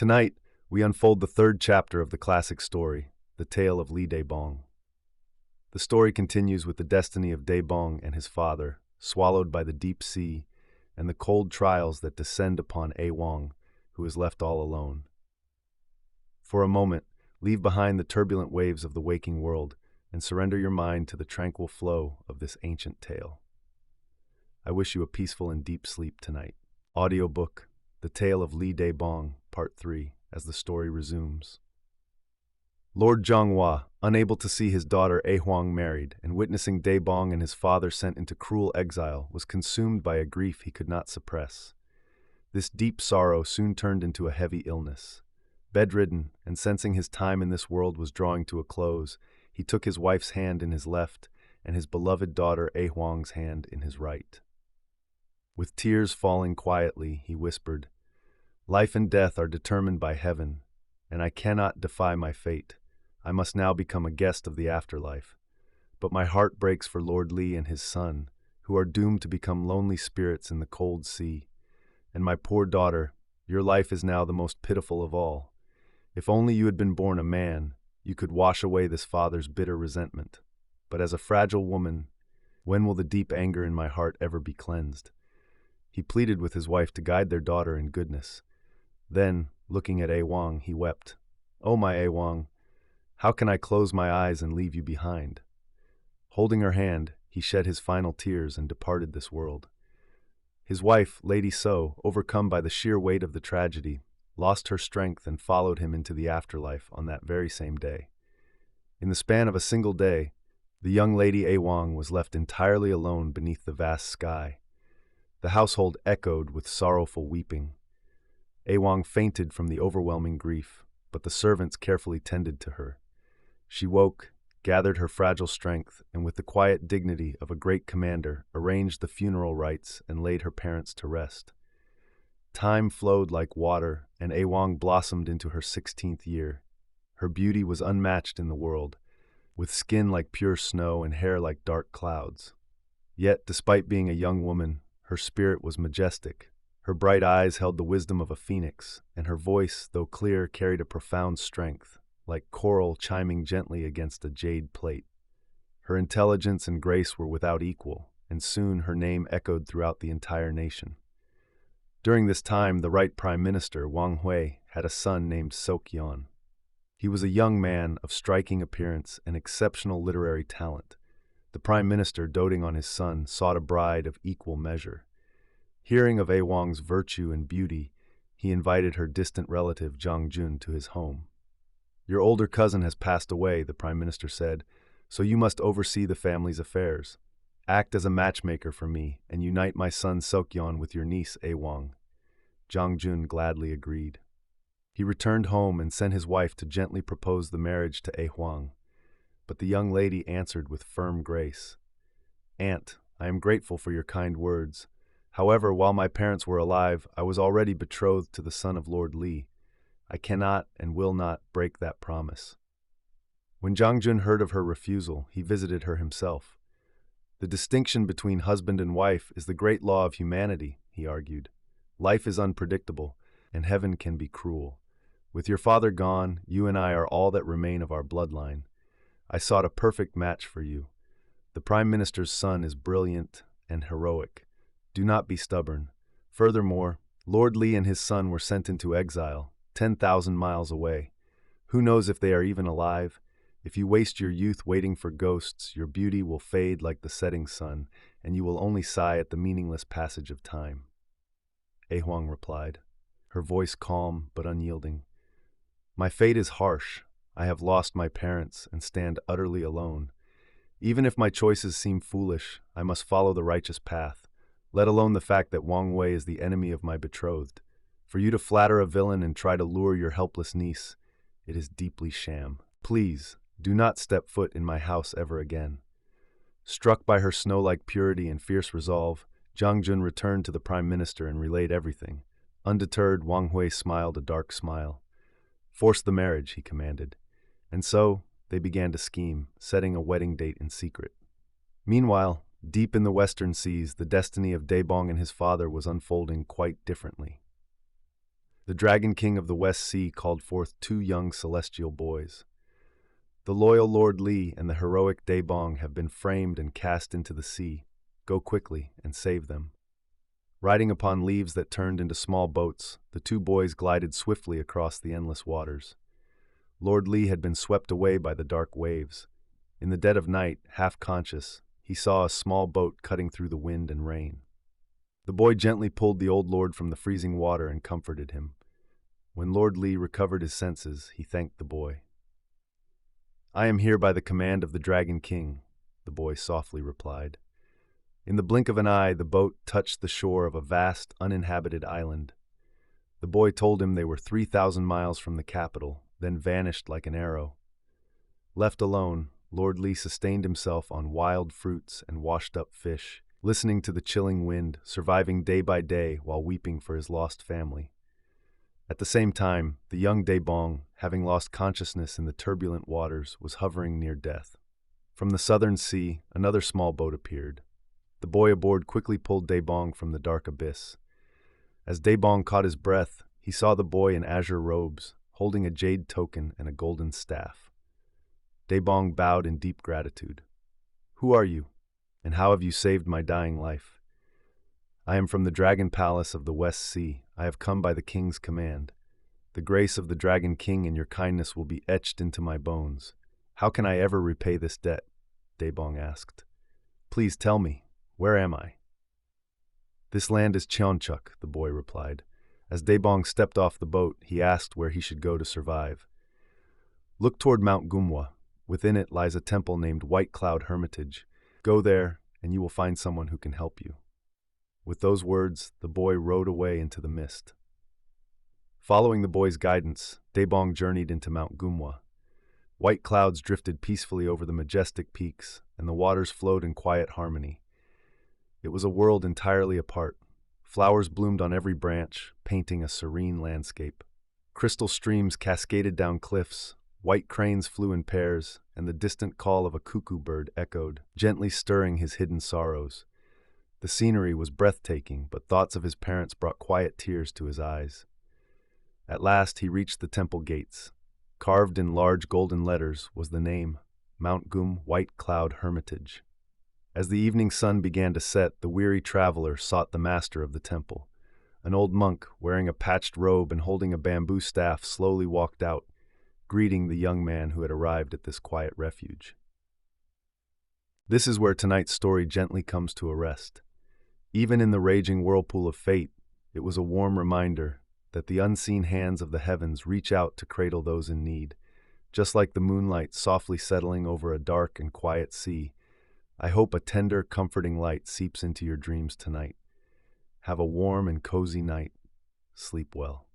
Tonight, we unfold the third chapter of the classic story, The Tale of Lee Dae-bong. The story continues with the destiny of Dae-bong and his father, swallowed by the deep sea, and the cold trials that descend upon A-wong, who is left all alone. For a moment, leave behind the turbulent waves of the waking world and surrender your mind to the tranquil flow of this ancient tale. I wish you a peaceful and deep sleep tonight. Audiobook, The Tale of Lee Dae-bong, Part 3, as the story resumes. Lord Zhonghua, unable to see his daughter A-hwang married and witnessing Dae-bong and his father sent into cruel exile, was consumed by a grief he could not suppress. This deep sorrow soon turned into a heavy illness. Bedridden, and sensing his time in this world was drawing to a close, he took his wife's hand in his left and his beloved daughter A-hwang's hand in his right. With tears falling quietly, he whispered, "Life and death are determined by heaven, and I cannot defy my fate. I must now become a guest of the afterlife. But my heart breaks for Lord Lee and his son, who are doomed to become lonely spirits in the cold sea. And my poor daughter, your life is now the most pitiful of all. If only you had been born a man, you could wash away this father's bitter resentment. But as a fragile woman, when will the deep anger in my heart ever be cleansed?" He pleaded with his wife to guide their daughter in goodness. Then, looking at A-wang, he wept, "Oh, my A-wang, how can I close my eyes and leave you behind?" Holding her hand, he shed his final tears and departed this world. His wife, Lady So, overcome by the sheer weight of the tragedy, lost her strength and followed him into the afterlife on that very same day. In the span of a single day, the young lady A-wang was left entirely alone beneath the vast sky. The household echoed with sorrowful weeping. A-wang fainted from the overwhelming grief, but the servants carefully tended to her. She woke, gathered her fragile strength, and with the quiet dignity of a great commander, arranged the funeral rites and laid her parents to rest. Time flowed like water, and A-wang blossomed into her 16th year. Her beauty was unmatched in the world, with skin like pure snow and hair like dark clouds. Yet, despite being a young woman, her spirit was majestic. Her bright eyes held the wisdom of a phoenix, and her voice, though clear, carried a profound strength, like coral chiming gently against a jade plate. Her intelligence and grace were without equal, and soon her name echoed throughout the entire nation. During this time, the right Prime Minister, Wang Hui, had a son named Seok-yeon. He was a young man of striking appearance and exceptional literary talent. The Prime Minister, doting on his son, sought a bride of equal measure. Hearing of A-wang's virtue and beauty, he invited her distant relative Jang Jun to his home. "Your older cousin has passed away," the Prime Minister said, "so you must oversee the family's affairs. Act as a matchmaker for me and unite my son Seok-yeon with your niece A-wang." Jang Jun gladly agreed. He returned home and sent his wife to gently propose the marriage to A-hwang. But the young lady answered with firm grace, "Aunt, I am grateful for your kind words. However, while my parents were alive, I was already betrothed to the son of Lord Lee. I cannot and will not break that promise." When Jang Jun heard of her refusal, he visited her himself. "The distinction between husband and wife is the great law of humanity," he argued. "Life is unpredictable, and heaven can be cruel. With your father gone, you and I are all that remain of our bloodline. I sought a perfect match for you. The Prime Minister's son is brilliant and heroic. Do not be stubborn. Furthermore, Lord Lee and his son were sent into exile, 10,000 miles away. Who knows if they are even alive? If you waste your youth waiting for ghosts, your beauty will fade like the setting sun, and you will only sigh at the meaningless passage of time." A-hwang replied, her voice calm but unyielding. "My fate is harsh. I have lost my parents and stand utterly alone. Even if my choices seem foolish, I must follow the righteous path, let alone the fact that Wang Wei is the enemy of my betrothed. For you to flatter a villain and try to lure your helpless niece, it is deeply sham. Please, do not step foot in my house ever again." Struck by her snow-like purity and fierce resolve, Jang Jun returned to the Prime Minister and relayed everything. Undeterred, Wang Hui smiled a dark smile. "Force the marriage," he commanded. And so, they began to scheme, setting a wedding date in secret. Meanwhile, deep in the western seas, the destiny of Dae-bong and his father was unfolding quite differently. The Dragon King of the West Sea called forth two young celestial boys. The loyal Lord Lee and the heroic Dae-bong have been framed and cast into the sea. Go quickly and save them. Riding upon leaves that turned into small boats, the two boys glided swiftly across the endless waters. Lord Lee had been swept away by the dark waves. In the dead of night, half conscious, he saw a small boat cutting through the wind and rain. The boy gently pulled the old lord from the freezing water and comforted him. When Lord Lee recovered his senses, he thanked the boy. "I am here by the command of the Dragon King," the boy softly replied. In the blink of an eye, the boat touched the shore of a vast, uninhabited island. The boy told him they were 3,000 miles from the capital, then vanished like an arrow. Left alone, Lord Lee sustained himself on wild fruits and washed-up fish, listening to the chilling wind, surviving day by day while weeping for his lost family. At the same time, the young Dae-bong, having lost consciousness in the turbulent waters, was hovering near death. From the southern sea, another small boat appeared. The boy aboard quickly pulled Dae-bong from the dark abyss. As Dae-bong caught his breath, he saw the boy in azure robes, holding a jade token and a golden staff. Dae-bong bowed in deep gratitude. "Who are you, and how have you saved my dying life?" "I am from the Dragon Palace of the West Sea. I have come by the king's command. The grace of the Dragon King and your kindness will be etched into my bones. How can I ever repay this debt?" Dae-bong asked. "Please tell me, where am I?" "This land is Cheonchuk," the boy replied. As Dae-bong stepped off the boat, he asked where he should go to survive. "Look toward Mount Gumwa. Within it lies a temple named White Cloud Hermitage. Go there, and you will find someone who can help you." With those words, the boy rode away into the mist. Following the boy's guidance, Dae-bong journeyed into Mount Gumwa. White clouds drifted peacefully over the majestic peaks, and the waters flowed in quiet harmony. It was a world entirely apart. Flowers bloomed on every branch, painting a serene landscape. Crystal streams cascaded down cliffs, white cranes flew in pairs, and the distant call of a cuckoo bird echoed, gently stirring his hidden sorrows. The scenery was breathtaking, but thoughts of his parents brought quiet tears to his eyes. At last he reached the temple gates. Carved in large golden letters was the name, Mount Gum White Cloud Hermitage. As the evening sun began to set, the weary traveler sought the master of the temple. An old monk, wearing a patched robe and holding a bamboo staff, slowly walked out, greeting the young man who had arrived at this quiet refuge. This is where tonight's story gently comes to a rest. Even in the raging whirlpool of fate, it was a warm reminder that the unseen hands of the heavens reach out to cradle those in need. Just like the moonlight softly settling over a dark and quiet sea, I hope a tender, comforting light seeps into your dreams tonight. Have a warm and cozy night. Sleep well.